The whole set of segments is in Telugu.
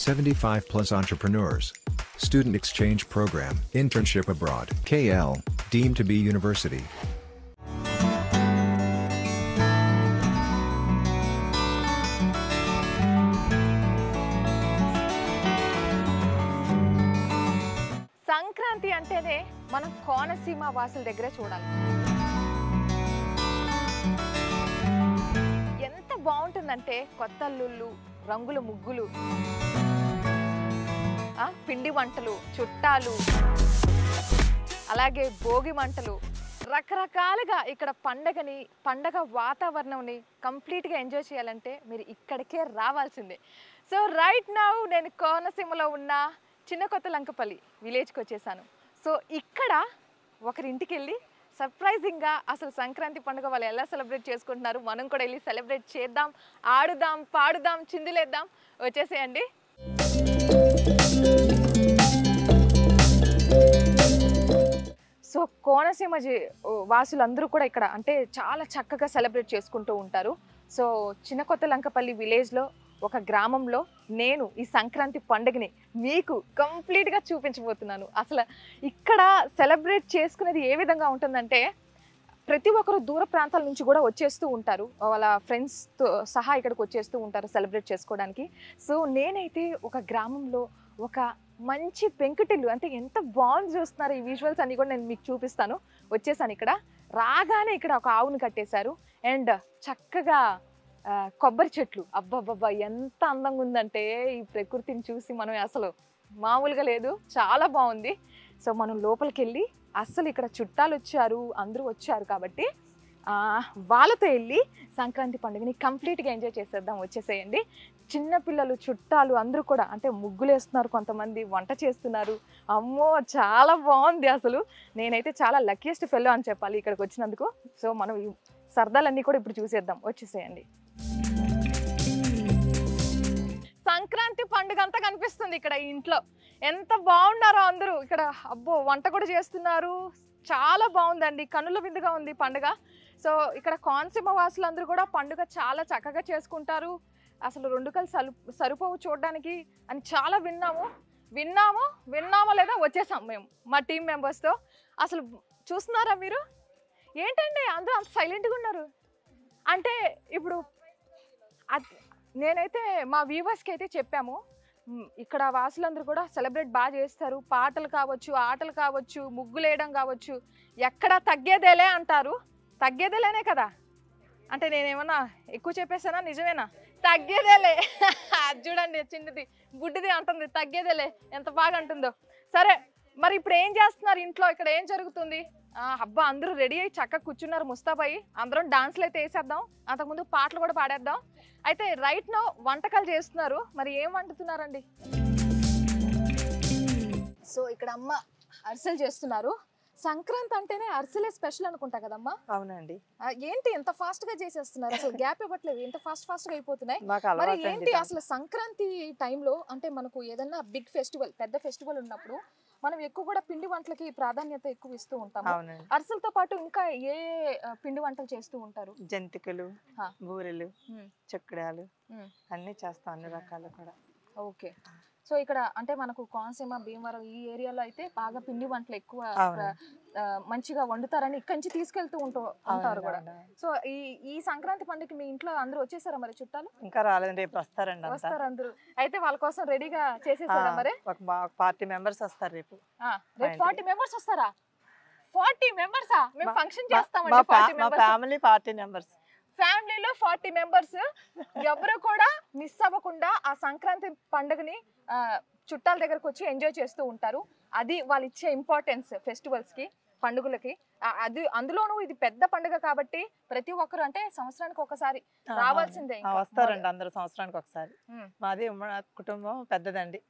75 plus entrepreneurs. Student exchange program, internship abroad. KL, deemed to be university. Sankranti అంటేనే మనం కోనసీమ వాసుల దగ్గర చూడాలి. ఎంత బాగుంటుందంటే కొత్త అల్లుళ్ళు, రంగుల ముగ్గులు, పిండి వంటలు, చుట్టాలు, అలాగే భోగి మంటలు, రకరకాలుగా ఇక్కడ పండగ వాతావరణంని కంప్లీట్గా ఎంజాయ్ చేయాలంటే మీరు ఇక్కడికే రావాల్సిందే. సో రైట్ నౌ నేను కోనసీమలో ఉన్న చిన్న కొత్త లంకపల్లి విలేజ్కి వచ్చేసాను. సో ఇక్కడ ఒకరింటికి వెళ్ళి సర్ప్రైజింగ్గా అసలు సంక్రాంతి పండుగ వాళ్ళు ఎలా సెలబ్రేట్ చేసుకుంటున్నారు మనం కూడా వెళ్ళి సెలబ్రేట్ చేద్దాం, ఆడుదాం, పాడుదాం, చిందులేద్దాం. వచ్చేసేయండి. సో కోనసీమ వాసులందరూ కూడా ఇక్కడ అంటే చాలా చక్కగా సెలబ్రేట్ చేసుకుంటూ ఉంటారు. సో చిన్న కొత్త లంకపల్లి విలేజ్లో ఒక గ్రామంలో నేను ఈ సంక్రాంతి పండుగని మీకు కంప్లీట్గా చూపించబోతున్నాను. అసలు ఇక్కడ సెలబ్రేట్ చేసుకునేది ఏ విధంగా ఉంటుందంటే ప్రతి ఒక్కరు దూర ప్రాంతాల నుంచి కూడా వచ్చేస్తూ ఉంటారు, వాళ్ళ ఫ్రెండ్స్తో సహా ఇక్కడికి వచ్చేస్తూ ఉంటారు సెలబ్రేట్ చేసుకోవడానికి. సో నేనైతే ఒక గ్రామంలో ఒక మంచి పెంకుటిల్లు అంటే ఎంత బాగుంది చూస్తున్నారు, ఈ విజువల్స్ అన్నీ కూడా నేను మీకు చూపిస్తాను. వచ్చేసాను. ఇక్కడ రాగానే ఇక్కడ ఒక ఆవుని కట్టేశారు అండ్ చక్కగా కొబ్బరి చెట్లు. అబ్బబ్బబ్బా ఎంత అందంగా ఉందంటే ఈ ప్రకృతిని చూసి మనం అసలు మామూలుగా లేదు, చాలా బాగుంది. సో మనం లోపలికి వెళ్ళి అసలు ఇక్కడ చుట్టాలు వచ్చారు, అందరూ వచ్చారు కాబట్టి వాళ్ళతో వెళ్ళి సంక్రాంతి పండుగని కంప్లీట్గా ఎంజాయ్ చేసేద్దాం. వచ్చేసేయండి. చిన్నపిల్లలు, చుట్టాలు అందరూ కూడా అంటే ముగ్గులు వేస్తున్నారు, కొంతమంది వంట చేస్తున్నారు. అమ్మో చాలా బాగుంది. అసలు నేనైతే చాలా లక్కీయెస్ట్ ఫెల్లో అని చెప్పాలి ఇక్కడికి వచ్చినందుకు. సో మనం ఈ సరదాలన్నీ కూడా ఇప్పుడు చూసేద్దాం. వచ్చేసేయండి. సంక్రాంతి పండుగ అంతా కనిపిస్తుంది ఇక్కడ ఈ ఇంట్లో. ఎంత బాగున్నారో అందరూ ఇక్కడ. అబ్బో వంట కూడా చేస్తున్నారు, చాలా బాగుందండి, కనుల విందుగా ఉంది పండుగ. సో ఇక్కడ కోనసీమ వాసులందరూ కూడా పండుగ చాలా చక్కగా చేసుకుంటారు. అసలు రెండు కళ్ళు సరిపోవు చూడడానికి అని చాలా విన్నామో లేదా వచ్చేసాం మేము మా టీం మెంబర్స్తో. అసలు చూస్తున్నారా మీరు? ఏంటండి అందరూ అంత సైలెంట్గా ఉన్నారు అంటే ఇప్పుడు నేనైతే మా వ్యూవర్స్కి అయితే చెప్పాము, ఇక్కడ వాసులందరూ కూడా సెలబ్రేట్ బాగా చేస్తారు. పాటలు కావచ్చు, ఆటలు కావచ్చు, ముగ్గులు వేయడం కావచ్చు, ఎక్కడ తగ్గేదేలే అంటారు. తగ్గేదేలేనే కదా అంటే నేనేమన్నా ఎక్కువ చెప్పేసానా? నిజమేనా? తగ్గేదేలే. అది చూడండి చిన్నది బుడ్డిది అంటుంది తగ్గేదేలే, ఎంత బాగా అంటుందో. సరే మరి ఇప్పుడు ఏం చేస్తున్నారు ఇంట్లో? ఇక్కడ ఏం జరుగుతుంది? అబ్బా అందరూ రెడీ అయ్యి చక్కగా కూర్చున్నారు ముస్తాబాయి. అందరం డాన్స్లు అయితే వేసేద్దాం, అంతకుముందు పాటలు కూడా పాడేద్దాం. అయితే రైట్ నో వంటకాలు చేస్తున్నారు. మరి ఏం వండుతున్నారండి? సో ఇక్కడ అమ్మ అరిసెలు చేస్తున్నారు. సంక్రాంతి అంటేనే అరిసెలే స్పెషల్ అనుకుంటా కదమ్మా? అవునండి. ఏంటి ఎంత ఫాస్ట్ గా చేసేస్తున్నారు? అసలు గ్యాప్ ఇవ్వట్లేదు, ఎంత ఫాస్ట్ గా అయిపోతున్నాయి. మరి ఏంటి అసలు సంక్రాంతి టైంలో అంటే మనకు ఏదన్నా బిగ్ ఫెస్టివల్, పెద్ద ఫెస్టివల్ ఉన్నప్పుడు మనం ఎక్కువ కూడా పిండి వంటలకి ప్రాధాన్యత ఎక్కువ ఇస్తూ ఉంటాం. అరిసెలతో పాటు ఇంకా ఏ పిండి వంటలు చేస్తూ ఉంటారు? జంతికలు, బూరెలు, చక్రాలు అన్ని చేస్తాం, అన్ని రకాలు కూడా. ఓకే. సో ఇక్కడ అంటే మనకు కోనసీమ, భీమవరం ఈ ఏరియాలో అయితే బాగా పిండి వంటలు ఎక్కువ మంచిగా వండుతారని ఇక్కడి నుంచి తీసుకెళ్తూ ఉంటారు కూడా. సో ఈ సంక్రాంతి పండుగకి మీ ఇంట్లో అందరూ వచ్చేసారా మరి చుట్టాలు? ఇంకా రాలేదండి, రేపు వస్తారండి. వస్తారు అందరూ. అయితే వాళ్ళ కోసం రెడీగా చేసేసారా మరి? ఒక 40 మెంబర్స్ వస్తారు రేపు. 40 మెంబర్స్ వస్తారా? 40 మెంబర్సా? మేము ఫంక్షన్ చేస్తామండి. 40 మెంబర్స్ ఫ్యామిలీలో 40 మెంబర్స్. ఎవరు కూడా మిస్ అవ్వకుండా ఆ సంక్రాంతి పండుగని చుట్టాల దగ్గరకు వచ్చి ఎంజాయ్ చేస్తూ ఉంటారు. అది వాళ్ళు ఇచ్చే ఇంపార్టెన్స్ ఫెస్టివల్స్ కి, పండుగలకి. అది అందులోనూ ఇది పెద్ద పండుగ కాబట్టి ప్రతి ఒక్కరు అంటే సంవత్సరానికి ఒకసారి రావాల్సిందే. వస్తారండి అందరూ సంవత్సరానికి ఒకసారి. మాది కుటుంబం పెద్దదండి.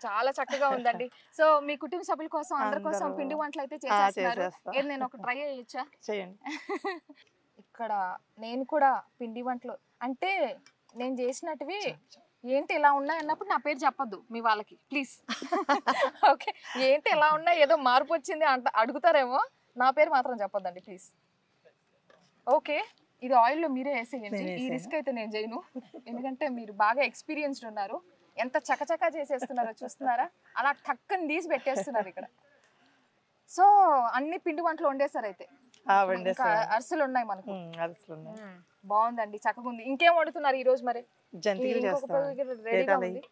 చాలా చక్కగా ఉందండి. సో మీ కుటుంబ సభ్యుల కోసం అందరి కోసం పిండి వంటలు అయితే చేసేస్తున్నారు. నేను ఒక ట్రై చేయొచ్చా? చేయండి. ఇక్కడ నేను కూడా పిండి వంటలు అంటే నేను చేసినట్టువి ఏంటి ఇలా ఉన్నాయి అన్నప్పుడు నా పేరు చెప్పొద్దు మీ వాళ్ళకి ప్లీజ్. ఓకే, ఏంటి ఇలా ఉన్నాయి ఏదో మార్పు వచ్చింది అంట అడుగుతారేమో, నా పేరు మాత్రం చెప్పొద్దండి ప్లీజ్. ఓకే, ఇది ఆయిల్లో మీరే వేసేయండి. ఈ రిస్క్ అయితే నేను చేయను, ఎందుకంటే మీరు బాగా ఎక్స్పీరియన్స్డ్ ఉన్నారు. ఎంత చకచకా చేసేస్తున్నారో చూస్తున్నారా, అలా టక్కని తీసి పెట్టేస్తున్నారు ఇక్కడ. సో అన్ని పిండి వంటలు వండేసారు అయితే, ఇంకా అరిసెలు ఉన్నాయి మనకు. బాగుందండి, చక్కగా ఉంది. ఇంకేం వండుతున్నారు ఈ రోజు మరి? రెడీగా ఉంది.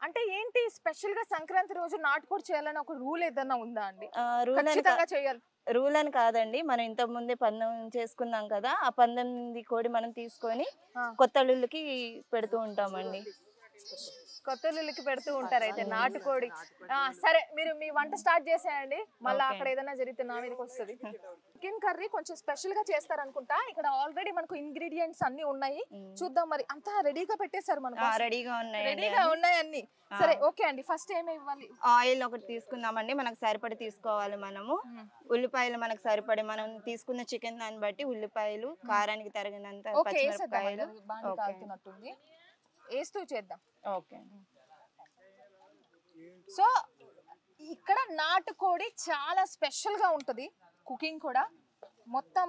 అంటే ఏంటి స్పెషల్ గా సంక్రాంతి రోజు నాటుకోడి చేయాలని ఒక రూల్ ఏదన్నా ఉందా అండి? ఖచ్చితంగా చేయాలి రూల్ అని కాదండి, మనం ఇంత ముందే పందెం చేసుకున్నాం కదా, ఆ పందెంది కోడి మనం తీసుకొని కొత్త అల్లుళ్ళకి పెడుతూ ఉంటామండి. కొత్త ఇల్లుకి పెడుతూ ఉంటారు అయితే నాటుకోడి. సరే, మీరు మీ వంట స్టార్ట్ చేసేయండి, మళ్ళీ అక్కడ ఏదైనా జరిగితే నా మీదకి వస్తుంది. చికెన్ కర్రీ కొంచెం స్పెషల్ గా చేస్తారు అనుకుంటా. ఇక్కడ ఆల్రెడీ మనకు ఇంగ్రీడియంట్స్ అన్ని ఉన్నాయి, చూద్దాం. మరి అంతా రెడీగా పెట్టేశారు మనకు? రెడీగా ఉన్నాయి అన్ని. సరే, ఓకే అండి. ఫస్ట్ ఏమి ఇవ్వాలి? ఆయిల్ ఒకటి తీసుకుందామండి, మనకు సరిపడి తీసుకోవాలి మనము. ఉల్లిపాయలు మనకు సరిపడి, మనం తీసుకున్న చికెన్ దాన్ని బట్టి ఉల్లిపాయలు, కారానికి తగినంత పచ్చిమిరపకాయలు వేస్తూ చేద్దాం. ఓకే. సో ఇక్కడ నాటుకోడి చాలా స్పెషల్ గా ఉంటది, కుకింగ్ కూడా మొత్తం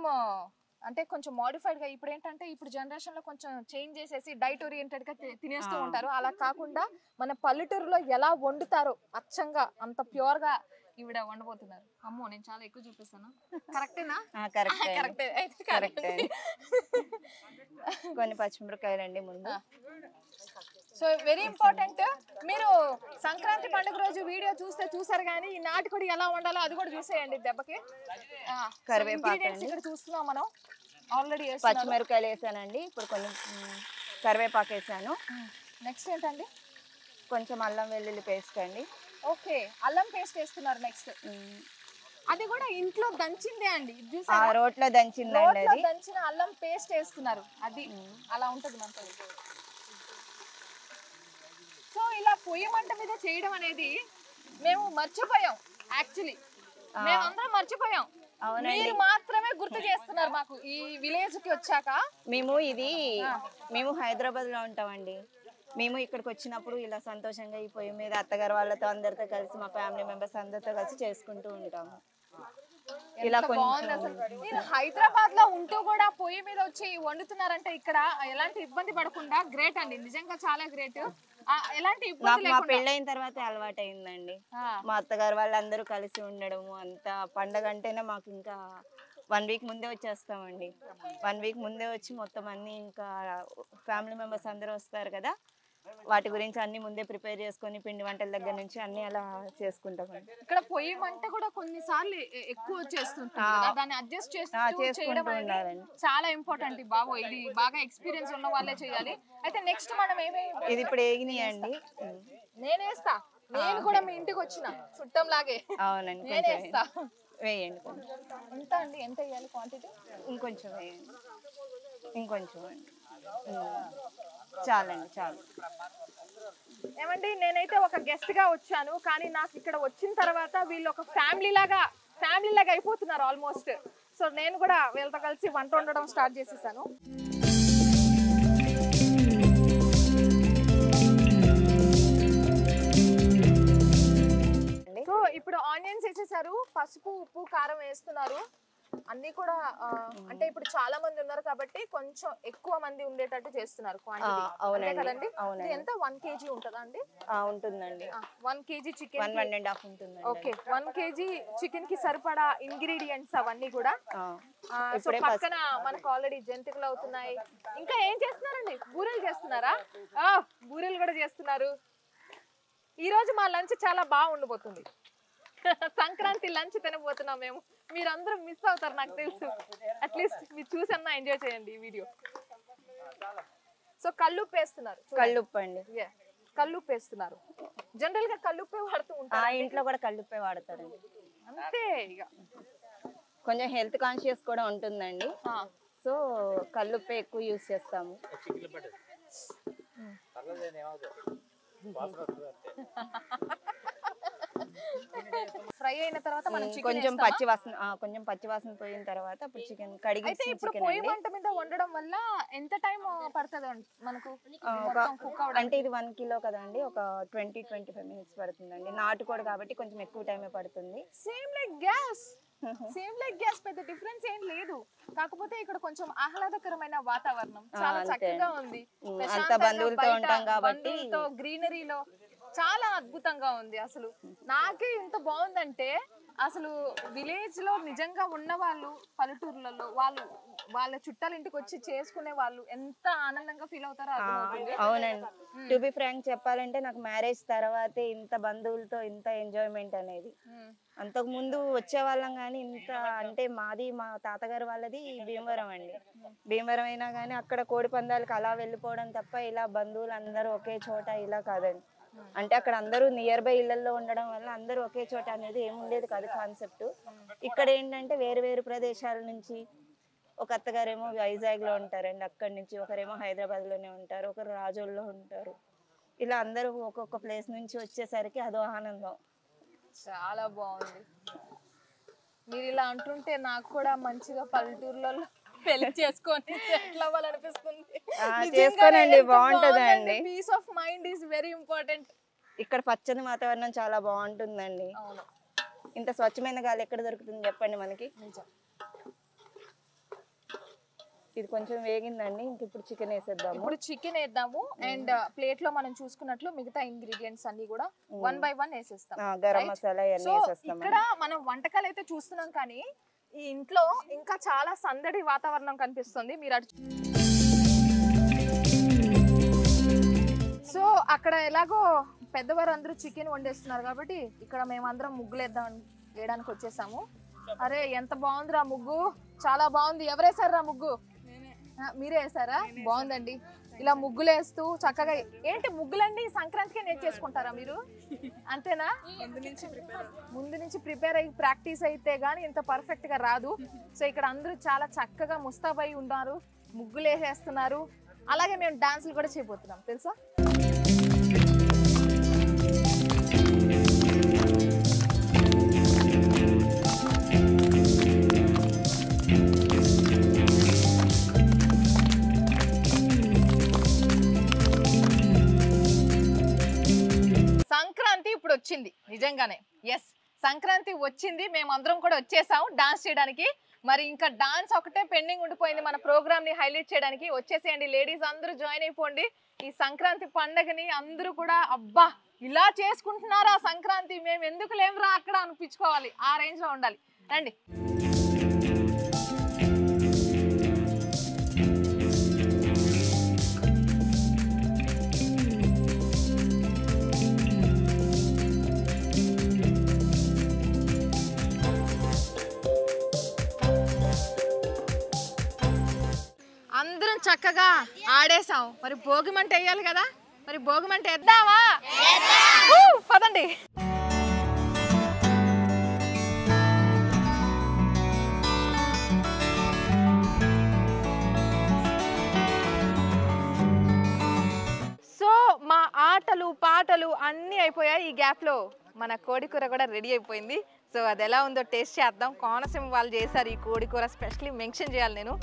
అంటే కొంచెం మోడిఫైడ్ గా. ఇప్పుడు ఏంటంటే ఇప్పుడు జనరేషన్ లో కొంచెం చేంజ్ చేసేసి డైట్ ఓరియంటెడ్ గా తినేస్తూ ఉంటారు. అలా కాకుండా మన పల్లెటూరులో ఎలా వండుతారో అచ్చంగా అంత ప్యూర్ గా ఈవిడ వండబోతున్నారు. అమ్మో, నేను చాలా ఎక్కువ చూపిస్తాను. కరెక్టేనా? కరెక్టే. కొన్ని పచ్చిమిరపకాయలు అండి ముందు. So very important. మీరు సంక్రాంతి పండుగ రోజు వీడియో చూసారు కానీ ఈ నాటుకోడి ఎలా వండాలో అది కూడా చూసేయండి దెబ్బకి. కరివేపాకు ఇక్కడ చూస్తున్నాం మనం ఆల్రెడీ. పచ్చిమిరపకాయలు వేసానండి, ఇప్పుడు కొన్ని కరివేపాకు వేసాను. నెక్స్ట్ ఏంటండి? కొంచెం అల్లం వెల్లుల్లి పేస్ట్ అండి. ఓకే, అల్లం పేస్ట్ వేస్తున్నారు. నెక్స్ట్ అది కూడా ఇంట్లో దంచిందే అండి, రోట్లో దంచిందండి, అది దంచిన అల్లం పేస్ట్ వేస్తున్నారు. అది అలా ఉంటది మనతో. సో ఇలా పొయ్యి మంట మీద చేయడం అనేది మేము మర్చిపోయాం. యాక్చువల్లీ మేమందరం మర్చిపోయాం, మీరు మాత్రమే గుర్తు చేస్తున్నారు మాకు ఈ విలేజ్ కి వచ్చాక. మేము హైదరాబాద్ లో ఉంటామండి. మేము ఇక్కడికి వచ్చినప్పుడు ఇలా సంతోషంగా ఈ పొయ్యి మీద అత్తగారు వాళ్ళతో అందరితో కలిసి, మా ఫ్యామిలీ మెంబర్స్ అందరితో కలిసి చేసుకుంటూ ఉంటాము. ఇలా నేను హైదరాబాద్ లో ఉంటూ కూడా పొయ్యి మీద వచ్చి వండుతున్నారంటే ఇక్కడ ఎలాంటి ఇబ్బంది పడకుండా గ్రేట్ అండి, నిజంగా చాలా గ్రేట్. ఎలాంటి ఇబ్బంది మా పెళ్ళైన తర్వాత అలవాటు అయిందండి. మా అత్తగారు వాళ్ళందరూ కలిసి ఉండడము, అంతా పండగ అంటేనే మాకు ఇంకా 1 వీక్ ముందే వచ్చేస్తామండి. 1 వీక్ ముందే వచ్చి మొత్తం అన్ని ఇంకా ఫ్యామిలీ మెంబర్స్ అందరూ వస్తారు కదా, వాటి గురించి అన్ని ముందే ప్రిపేర్ చేసుకొని పిండి వంటల దగ్గర నుంచి అన్ని అలా చేసుకుంటామండి. ఇక్కడ పొయ్యి మంట కూడా కొన్నిసార్లు ఎక్కువ వచ్చేస్తుంటుంది, దాన్ని అడ్జస్ట్ చేసుకుంటూ ఉండాలండి. చాలా ఇంపార్టెంట్ బాబు, ఇది బాగా ఎక్స్పీరియన్స్ ఉన్న వాళ్ళే చేయాలి. అయితే నెక్స్ట్ మనం ఇది ఇప్పుడు ఏగినాయండి, నేనేస్తా. నేను కూడా మీ ఇంటికి వచ్చిన చుట్టం లాగే. అవునండి, నేనేస్తా. వేయండి. ఎంత అండి, ఎంత వేయాలి క్వాంటిటీ? ఇంకొంచెం వేయండి, ఇంకొంచెం అండి, చాలండి, చాలు. ఏమండి, నేనైతే ఒక గెస్ట్ గా వచ్చాను, కానీ నాకు ఇక్కడ వచ్చిన తర్వాత వీళ్ళు ఒక ఫ్యామిలీ లాగా అయిపోతున్నారు ఆల్మోస్ట్. సో నేను కూడా వీళ్ళతో కలిసి వంట వండడం స్టార్ట్ చేసేసాను. సో ఇప్పుడు ఆనియన్స్ వేసేసారు, పసుపు ఉప్పు కారం వేస్తున్నారు. అన్ని కూడా అంటే ఇప్పుడు చాలా మంది ఉన్నారు కాబట్టి కొంచెం ఎక్కువ మంది ఉండేటట్టు చేస్తున్నారు క్వాంటిటీ. అవునండి కదండి. ఎంత 1 kg ఉంటుందా అండి? ఉంటుందండి. 1 kg చికెన్ 1.5 ఉంటుందండి. ఓకే, 1 kg చికెన్ కి సరిపడా ఇంగ్రీడియంట్స్ అవన్నీ కూడా. సో పక్కన మనకు ఆల్రెడీ జంతికలు అవుతున్నాయి. ఇంకా ఏం చేస్తున్నారండి? బూరెలు చేస్తున్నారా? బూరెలు కూడా చేస్తున్నారు. ఈ రోజు మా లంచ్ చాలా బాగా ఉండబోతుంది. సంక్రాంతి లంచ్ తినబోతున్నాం మేము. మీరందరూ మిస్ అవుతారు నాకు తెలుసు. అట్లీస్ట్ మీరు చూసన్నా ఎంజాయ్ చేయండి ఈ వీడియో. సో కల్లుప్పు వేస్తున్నారు. కల్లుప్పు అండి, కల్లుప్పు వేస్తున్నారు. జనరల్ గా కల్లుప్పే వాడుతూ ఉంటారు, ఇంట్లో కూడా కల్లుప్పే వాడతారండి. అంతే, ఇక కొంచెం హెల్త్ కాన్షియస్ కూడా ఉంటుందండి. సో కల్లుప్పే ఎక్కువ యూజ్ చేస్తాము. ఫ్రై అయిన తర్వాత మనం కొంచెం పచ్చి వాసన పోయిన తర్వాత అప్పుడు చికెన్ కడిగి. అయితే ఇప్పుడు పొయ్యి మంట మీద వండడం వల్ల ఎంత టైం పడుతుంది మనకు? అంటే ఇది 1 కిలో కదండి, ఒక 20-25 మినిట్స్ పడుతుందండి. నాటుకోడి కాబట్టి కొంచెం ఎక్కువ టైమే పడుతుంది. Same like gas. Same like gas, పెద్ద డిఫరెన్స్ ఏం లేదు. కాకపోతే ఇక్కడ కొంచెం ఆహ్లాదకరమైన వాతావరణం, చాలా చక్కగా ఉంది. బంధువులతో ఉంటాం కాబట్టి గ్రీనరీలో చాలా అద్భుతంగా ఉంది. అసలు నాకే ఎంత బాగుందంటే, అసలు విలేజ్ లో నిజంగా ఉన్న వాళ్ళు పల్లెటూర్లలో వాళ్ళ చుట్టాల ఇంటికి వచ్చి చేసుకునే వాళ్ళు ఎంత ఆనందంగా ఫీల్ అవుతారో అర్థమవుతుంది. అవునండి. టు బి ఫ్రాంక్ చెప్పాలంటే నాకు మ్యారేజ్ తర్వాతే ఇంత బంధువులతో ఇంత ఎంజాయ్మెంట్ అనేది. అంతకు ముందు వచ్చే వాళ్ళం కానీ ఇంత అంటే మా తాతగారు వాళ్ళది భీమవరం అండి. భీమవరం అయినా కానీ అక్కడ కోడి పందాలకు అలా వెళ్ళిపోవడం తప్ప ఇలా బంధువులు అందరూ ఒకే చోట ఇలా కాదండి. అంటే అక్కడ అందరూ నియర్ బై ఇళ్లలో ఉండడం వల్ల అందరూ ఒకే చోట అనేది ఏముండేది కాదు కాన్సెప్ట్. ఇక్కడ ఏంటంటే వేరు వేరు ప్రదేశాల నుంచి, ఒక అత్తగారేమో వైజాగ్ లో ఉంటారండి, అక్కడి నుంచి ఒకరేమో హైదరాబాద్ లోనే ఉంటారు, ఒకరు రాజోల్లో ఉంటారు. ఇలా అందరూ ఒక్కొక్క ప్లేస్ నుంచి వచ్చేసరికి అదో ఆనందం. చాలా బాగుంది. మీరు ఇలా అంటుంటే నాకు కూడా మంచిగా పల్లెటూరులలో పెళ్లి చేసుకొని సెటిల్ అవ్వాలనిపిస్తుంది. చేసుకోనండి, బాగుంటదండి. Peace of mind is very important. ఇక్కడ పచ్చని వాతావరణం చాలా బాగుంటుందండి. ఇంత స్వచ్ఛమైన గాలి ఎక్కడ దొరుకుతుంది చెప్పండి మనకి. ఇది కొంచెం వేగిందండి, ఇంక ఇప్పుడు చికెన్ వేసేద్దాము. ఇప్పుడు చికెన్ వేద్దాము. అండ్ ప్లేట్ లో మనం చూసుకున్నట్లు మిగతా ఇంగ్రీడియంట్స్ అన్ని కూడా 1 by 1 వేసేస్తాం. గరం మసాలా ఇవన్నీ వేసేస్తాం. ఇక్కడ మనం వంటకాలు అయితే చూస్తున్నాం, కానీ ఈ ఇంట్లో ఇంకా చాలా సందడి వాతావరణం కనిపిస్తుంది. మీరు సో అక్కడ ఎలాగో పెద్దవారు అందరూ చికెన్ వండేస్తున్నారు కాబట్టి ఇక్కడ మేమందరం ముగ్గులు వేయడానికి వచ్చేసాము. అరే ఎంత బాగుందిరా ముగ్గు, చాలా బాగుంది. ఎవరేసారా ముగ్గు? మీరే వేసారా? బాగుందండి. ఇలా ముగ్గులు వేస్తూ చక్కగా. ఏంటి ముగ్గులన్నీ సంక్రాంతికే నేర్చేసుకుంటారా మీరు? అంతేనా? ముందు నుంచి ప్రిపేర్ అయ్యి ప్రాక్టీస్ అయితే గానీ ఇంత పర్ఫెక్ట్ గా రాదు. సో ఇక్కడ అందరూ చాలా చక్కగా ముస్తాబై ఉన్నారు, ముగ్గులు వేసేస్తున్నారు. అలాగే మేము డాన్సులు కూడా చేయబోతున్నాం తెలుసా. సంక్రాంతి ఇప్పుడు వచ్చింది నిజంగానే. ఎస్, సంక్రాంతి వచ్చింది, మేమందరం కూడా వచ్చేసాం డాన్స్ చేయడానికి. మరి ఇంకా డాన్స్ ఒకటే పెండింగ్ ఉండిపోయింది మన ప్రోగ్రామ్ ని హైలైట్ చేయడానికి. వచ్చేసేయండి లేడీస్, అందరూ జాయిన్ అయిపోండి. ఈ సంక్రాంతి పండగని అందరూ కూడా అబ్బా ఇలా చేసుకుంటున్నారా సంక్రాంతి, మేము ఎందుకు లేవురా అక్కడ అనిపించుకోవాలి, ఆ రేంజ్ లో ఉండాలి. రండి. అందరం చక్కగా ఆడేసాం. మరి భోగిమంట వేయాలి కదా, మరి భోగిమంట వేద్దామా? పదండి. సో మా ఆటలు పాటలు అన్నీ అయిపోయాయి. ఈ గ్యాప్లో మన కోడికూర కూడా రెడీ అయిపోయింది. సో అది ఎలా ఉందో టేస్ట్ చేద్దాం. కోనసీమ వాళ్ళు చేశారు ఈ కోడికూర, స్పెషల్లీ మెన్షన్ చేయాలి నేను.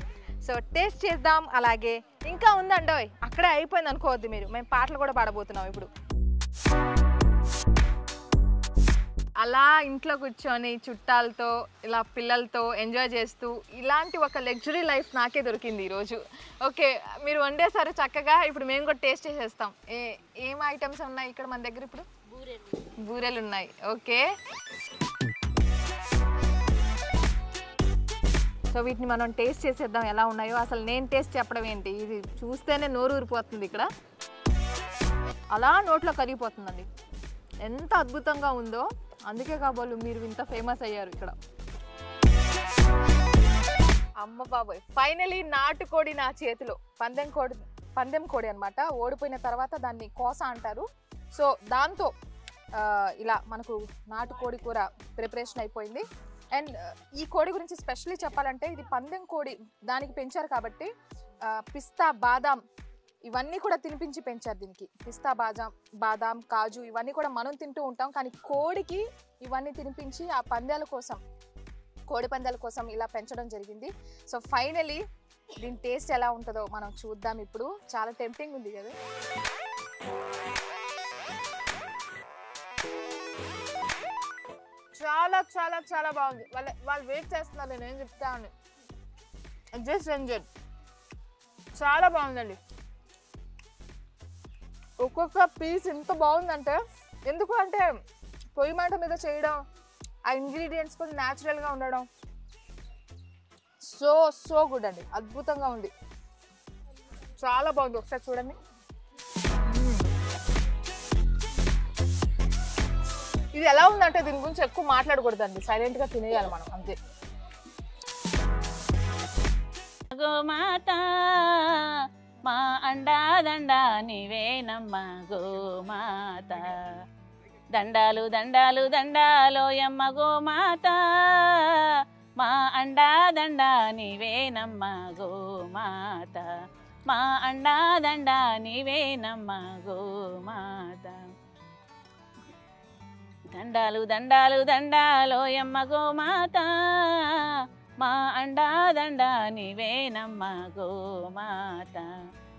సో టేస్ట్ చేద్దాం. అలాగే ఇంకా ఉందండి, అక్కడే అయిపోయింది అనుకోవద్దు మీరు, మేము పాటలు కూడా పాడబోతున్నాం ఇప్పుడు. అలా ఇంట్లో కూర్చొని చుట్టాలతో ఇలా పిల్లలతో ఎంజాయ్ చేస్తూ ఇలాంటి ఒక లగ్జరీ లైఫ్ నాకే దొరికింది ఈరోజు. ఓకే, మీరు వండేసారు చక్కగా, ఇప్పుడు మేము కూడా టేస్ట్ చేసేస్తాం. ఏం ఐటమ్స్ ఉన్నాయి ఇక్కడ మన దగ్గర? ఇప్పుడు బూరెలు ఉన్నాయి. ఓకే, సో వీటిని మనం టేస్ట్ చేసేద్దాం ఎలా ఉన్నాయో. అసలు నేను టేస్ట్ చెప్పడం ఏంటి, ఇది చూస్తేనే నోరు ఊరిపోతుంది. ఇక్కడ అలా నోట్లో కరిగిపోతుందండి, ఎంత అద్భుతంగా ఉందో. అందుకే కాబోలు మీరు ఇంత ఫేమస్ అయ్యారు ఇక్కడ. అమ్మ బాబోయ్, ఫైనలీ నాటుకోడి నా చేతిలో. పందెం కోడి అనమాట. ఓడిపోయిన తర్వాత దాన్ని కోస అంటారు. సో దాంతో ఇలా మనకు నాటుకోడి కూర ప్రిపరేషన్ అయిపోయింది. అండ్ ఈ కోడి గురించి స్పెషల్లీ చెప్పాలంటే ఇది పందెం కోడి, దానికి పెంచారు కాబట్టి పిస్తా బాదాం ఇవన్నీ కూడా తినిపించి పెంచారు దీనికి. పిస్తా బాదాం కాజు ఇవన్నీ కూడా మనం తింటూ ఉంటాం, కానీ కోడికి ఇవన్నీ తినిపించి ఆ పందాల కోసం, కోడి పందాల కోసం ఇలా పెంచడం జరిగింది. సో ఫైనలీ దీని టేస్ట్ ఎలా ఉంటుందో మనం చూద్దాం ఇప్పుడు. చాలా టెంప్టింగ్ ఉంది కదా. చాలా చాలా చాలా బాగుంది. వాళ్ళు వెయిట్ చేస్తున్నారు నేను ఏం చెప్తా అని. Just enjoy. చాలా బాగుందండి. ఒక్కొక్క పీస్ ఎంత బాగుందంటే, ఎందుకు అంటే పొయ్యి మంట మీద చేయడం, ఆ ఇంగ్రీడియంట్స్ కూడా న్యాచురల్గా ఉండడం, సో గుడ్ అండి. అద్భుతంగా ఉంది, చాలా బాగుంది. ఒకసారి చూడండి. ఇది ఎలా ఉందంటే దీని గురించి ఎక్కువ మాట్లాడకూడదండి, సైలెంట్గా తినేయాలి మనం అంతే. గోమాత మా అండా దండ నీవేనమ్మా గోమాత, దండాలు దండాలు దండాలోయమ్మ గోమాత, మా అండా దండ నీవేనమ్మా గోమాత, మా అండా దండ నీవేనమ్మా గోమాత, దండాలు దండాలు దండాలోయమ్మ గోమాత, మా అండా దండ నీవేనమ్మా గోమాత,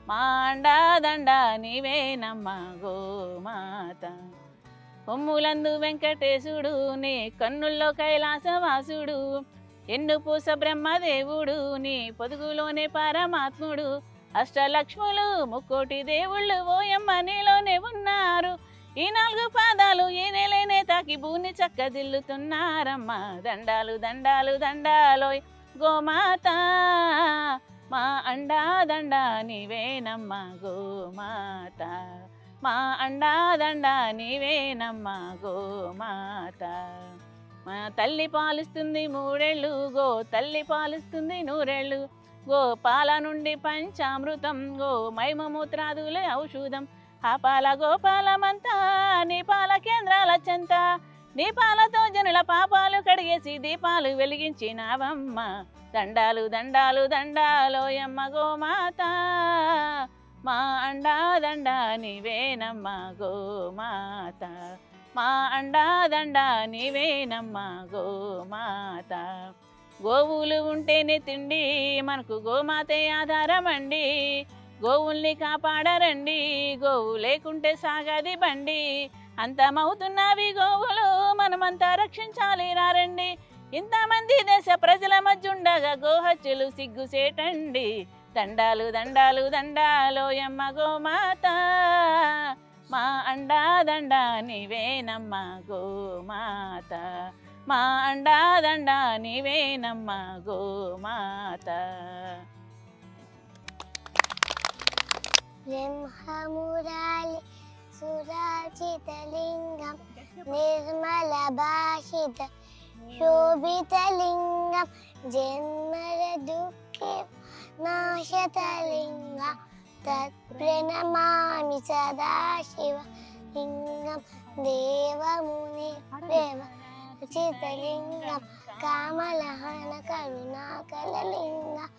మా అండా దండ నీవేనమ్మా గోమాత. కొమ్ములందు వెంకటేశుడు నీ కన్నుల్లో కైలాసవాసుడు, ఎన్ను పూస బ్రహ్మదేవుడు నీ పొదుగులోనే పరమాత్ముడు, అష్టలక్ష్ములు ముక్కోటి దేవుళ్ళు ఓయమ్మ నీలోనే ఉన్నారు, ఈ 4 పాదాలు ఈ నెలనే తాకి భూని చక్కదిల్లుతున్నారమ్మా, దండాలు దండాలు దండాలోయ్ గోమాత, మా అండా దండ నీవేనమ్మా గోమాత, మా అండా దండ నీవేనమ్మా గోమాత. మా తల్లి పాలిస్తుంది 3 ఏళ్ళు, గో తల్లి పాలిస్తుంది 100 ఏళ్ళు, గో పాల నుండి పంచామృతం, గో మైమమూత్రాదులే ఔషధం, ఆ పాల గోపాలమంతా నీ పాల కేంద్రాల చెంత, నీ పాలతో జనుల పాపాలు కడిగేసి దీపాలు వెలిగించినావమ్మ, దండాలు దండాలు దండాలోయమ్మ గోమాత, మా అండా దండ నీవేనమ్మా గోమాత, మా అండా దండ నీవేనమ్మా గోమాత. గోవులు ఉంటేనే తిండి మనకు గోమాతే ఆధారమండి, గోవుల్ని కాపాడరండి, గోవు లేకుంటే సాగది బండి, అంతమవుతున్నవి గోవులు మనమంతా రక్షించాలి రారండి, ఇంతమంది దేశ ప్రజల మధ్య ఉండగా గోహత్యలు సిగ్గుసేటండి, దండాలు దండాలు దండాలోయమ్మ గోమాత, మా అండా దండ నీవేనమ్మా గోమాత, మా అండా దండ నీవేనమ్మా గోమాత. బ్రహ్మమురాలి సురాచితలింగం నిర్మల భాషిత శోభితలింగం జన్మర దుఃఖి నాశతలింగం తత్ప్రణమామి సదాశివ లింగం దేవముని ప్రేమ చితలింగం కామలహన కరుణాకరలింగం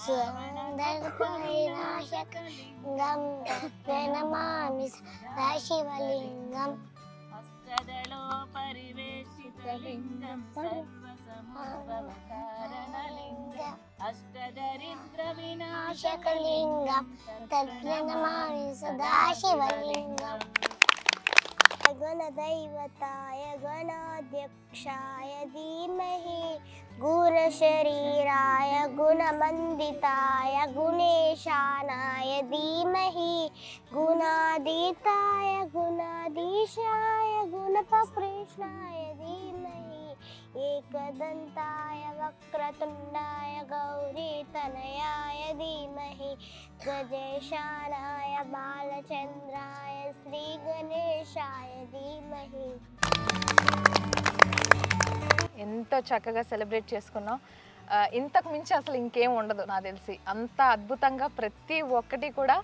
స్వందర్పవినాశకలింగం ప్రణమామి సదాశివలింగం అష్టదలో పరివేషితలింగం సర్వసమభవకారణలింగం అష్టదరిద్ర వినాశకలింగం తత్ప్రణమామి సదాశివలింగం గణదైవతాయ గణాధ్యక్షాయ ధీమహి గుణశరీరాయ గుణమండితాయ గుణేశానాయ ధీమహి గుణాదీతాయ గుణాధీశాయ గుణపకృష్ణాయ ధీమహి एकदन्ताय वक्रतुण्डाय गौरीतनयाय धीमहि गजेशानाय बालचन्द्राय श्रीगणेशाय धीमहि. ఎంతో చక్కగా సెలబ్రేట్ చేసుకున్నాం. ఇంతకు మించి అసలు ఇంకేం ఉండదు నాకు తెలిసి. అంత అద్భుతంగా ప్రతి ఒక్కటి కూడా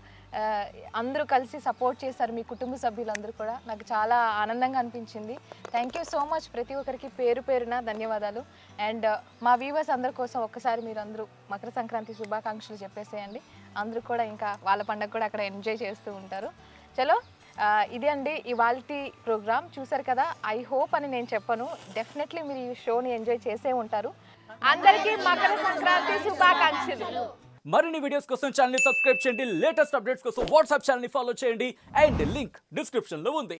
అందరూ కలిసి సపోర్ట్ చేశారు, మీ కుటుంబ సభ్యులందరూ కూడా. నాకు చాలా ఆనందంగా అనిపించింది. Thank you so much. ప్రతి ఒక్కరికి పేరు పేరున ధన్యవాదాలు. అండ్ మా వ్యూవర్స్ అందరి కోసం ఒక్కసారి మీరు అందరూ మకర సంక్రాంతి శుభాకాంక్షలు చెప్పేసేయండి. అందరూ కూడా ఇంకా వాళ్ళ పండుగ కూడా అక్కడ ఎంజాయ్ చేస్తూ ఉంటారు. చలో, ఇది అండి ఇవాల్టి ప్రోగ్రామ్. చూసారు కదా, ఐ హోప్ అని నేను చెప్పను, డెఫినెట్లీ మీరు ఈ షోని ఎంజాయ్ చేసే ఉంటారు. అందరికీ మకర సంక్రాంతి శుభాకాంక్షలు. మరిన్ని వీడియోస్ కోసం ఛానల్ ని సబ్స్క్రైబ్ చేయండి. లేటెస్ట్ అప్డేట్స్ కోసం వాట్సాప్ ఛానల్ ని ఫాలో చేయండి. అండ్ లింక్ డిస్క్రిప్షన్ లో ఉంది.